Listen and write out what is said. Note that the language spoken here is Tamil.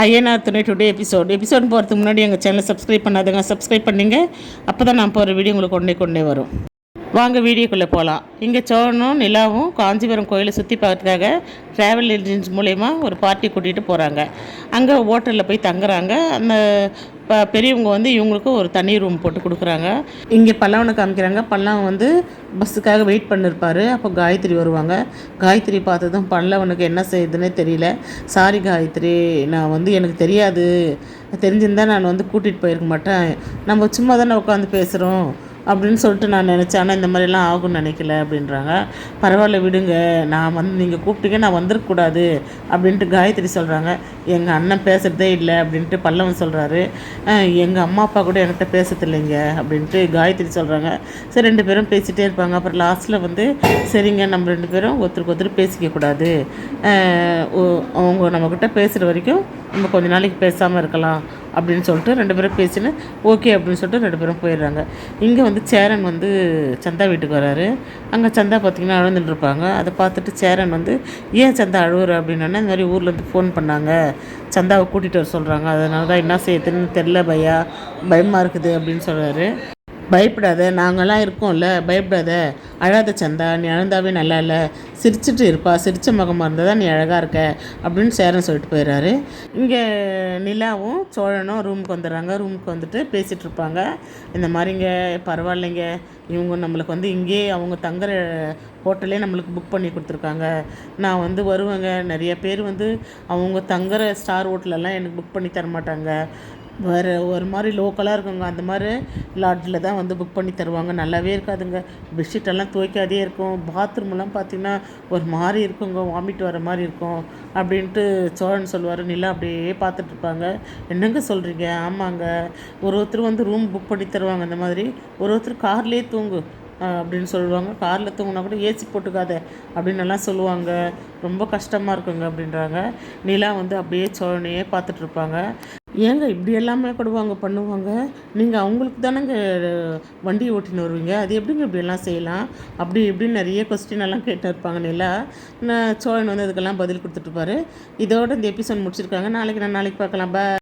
ஐயனார் துணை டுடே எபிசோட் போகிறதுக்கு முன்னாடி எங்கள் சேனலை சப்ஸ்கிரைப் பண்ணாதுங்க, சப்ஸ்கிரைப் பண்ணிங்க. அப்போ தான் நான் போகிற வீடியோ உங்களுக்கு கொண்டே வரும். வாங்க வீடியோக்குள்ளே போகலாம். இங்கே சோழனும் நிலாவும் காஞ்சிபுரம் கோயிலை சுற்றி பார்க்கறதுக்காக ட்ராவல் ஏஜென்சி மூலயமா ஒரு பார்ட்டி கூட்டிகிட்டு போகிறாங்க. அங்கே ஹோட்டலில் போய் தங்குறாங்க. அந்த பெரியவங்க வந்து இவங்களுக்கு ஒரு தனி ரூம் போட்டு கொடுக்குறாங்க. இங்கே பல்லவனை காமிக்கிறாங்க. பல்லவன் வந்து பஸ்ஸுக்காக வெயிட் பண்ணியிருப்பார். அப்போ காயத்ரி வருவாங்க. காயத்ரி பார்த்ததும் பல்லவனுக்கு என்ன செய்யுதுன்னே தெரியல. சாரி காயத்ரி, நான் வந்து எனக்கு தெரியாது, தெரிஞ்சிருந்தால் நான் வந்து கூட்டிகிட்டு போயிருக்க மாட்டேன், நம்ம சும்மா தானே உட்காந்து பேசுகிறோம் அப்படின்னு சொல்லிட்டு நான் நினச்சேன். ஆனால் இந்த மாதிரிலாம் ஆகும்னு நினைக்கல அப்படின்றாங்க. பரவாயில்ல விடுங்க, நான் வந்து நீங்கள் கூப்பிட்டீங்க, நான் வந்துருக்கக்கூடாது அப்படின்ட்டு காயத்ரி சொல்கிறாங்க. எங்கள் அண்ணன் பேசுகிறதே இல்லை அப்படின்ட்டு பல்லவன் சொல்கிறாரு. எங்கள் அம்மா அப்பா கூட என்கிட்ட பேசுறது இல்லைங்க அப்படின்ட்டு காயத்ரி சொல்கிறாங்க. சரி, ரெண்டு பேரும் பேசிகிட்டே இருப்பாங்க. அப்புறம் லாஸ்ட்டில் வந்து சரிங்க, நம்ம ரெண்டு பேரும் ஒருத்தருக்கு ஒருத்தர் பேசிக்கக்கூடாது, அவங்க நம்மக்கிட்ட பேசுகிற வரைக்கும் நம்ம கொஞ்ச நாளைக்கு பேசாமல் இருக்கலாம் அப்படின்னு சொல்லிட்டு ரெண்டு பேரும் பேசின்னு ஓகே அப்படின்னு சொல்லிட்டு ரெண்டு பேரும் போயிடுறாங்க. இங்கே வந்து சேரன் வந்து சந்தா வீட்டுக்கு வராரு. அங்கே சந்தா பார்த்திங்கன்னா அழுந்துட்டுருப்பாங்க. அதை பார்த்துட்டு சேரன் வந்து ஏன் சந்தா அழுவுற அப்படின்னா, இந்த மாதிரி ஊர்லேருந்து ஃபோன் பண்ணாங்க, சந்தாவை கூட்டிகிட்டு வர சொல்கிறாங்க, அதனால தான் என்ன செய்யுதுன்னு தெரில பயமாக இருக்குது அப்படின்னு சொல்கிறாரு. பயப்படாத, நாங்களாம் இருக்கோம்ல, பயப்படாத, அழாத சந்தா, நீ அழுந்தாவே நல்லா இல்லை, சிரிச்சிட்டு இருப்பா, சிரித்த முகமாக இருந்தால் தான் நீ அழகாக இருக்க அப்படின்னு சேரன் சொல்லிட்டு போயிடுறாரு. இங்கே நிலாவும் சோழனும் ரூமுக்கு வந்துடுறாங்க. ரூமுக்கு வந்துட்டு பேசிகிட்டு இருப்பாங்க. இந்த மாதிரிங்க பரவாயில்லைங்க, இவங்க நம்மளுக்கு வந்து இங்கேயே அவங்க தங்குற ஹோட்டலே நம்மளுக்கு புக் பண்ணி கொடுத்துருக்காங்க, நான் வந்து வருவேங்க. நிறைய பேர் வந்து அவங்க தங்குற ஸ்டார் ஹோட்டலெல்லாம் எனக்கு புக் பண்ணி தர மாட்டாங்க, வேறு ஒரு மாதிரி லோக்கலாக இருக்குங்க, அந்த மாதிரி லாட்ஜில் தான் வந்து புக் பண்ணி தருவாங்க. நல்லாவே இருக்காதுங்க, பெட்ஷீட்டெல்லாம் துவைக்காதே இருக்கும், பாத்ரூம்லாம் பார்த்திங்கன்னா ஒரு மாதிரி இருக்குங்க, வாமிட் வர மாதிரி இருக்கும் அப்படின்ட்டு சோழன் சொல்லுவார். நிலா அப்படியே பார்த்துட்ருப்பாங்க. என்னங்க சொல்கிறீங்க? ஆமாங்க, ஒருத்தர் வந்து ரூம் புக் பண்ணி தருவாங்க, அந்த மாதிரி ஒருத்தர் கார்லேயே தூங்கு அப்படின்னு சொல்லுவாங்க. காரில் தூங்கினா கூட ஏசி போட்டுக்காத அப்படின்னு எல்லாம் சொல்லுவாங்க. ரொம்ப கஷ்டமாக இருக்குங்க அப்படின்றாங்க. நிலா வந்து அப்படியே சோழனையே பார்த்துட்ருப்பாங்க. ஏங்க இப்படி எல்லாமே கொடுவாங்க பண்ணுவாங்க, நீங்கள் அவங்களுக்கு தானேங்க வண்டி ஓட்டின்னு வருவீங்க, அது எப்படிங்க இப்படியெல்லாம் செய்யலாம் அப்படி இப்படின்னு நிறைய கொஸ்டின் எல்லாம் கேட்டு இருப்பாங்க. நிலா சோழன் வந்து அதுக்கெல்லாம் பதில் கொடுத்துட்ருப்பாரு. இதோட இந்த எபிசோட் முடிச்சிருக்காங்க. நாளைக்கு பார்க்கலாம்.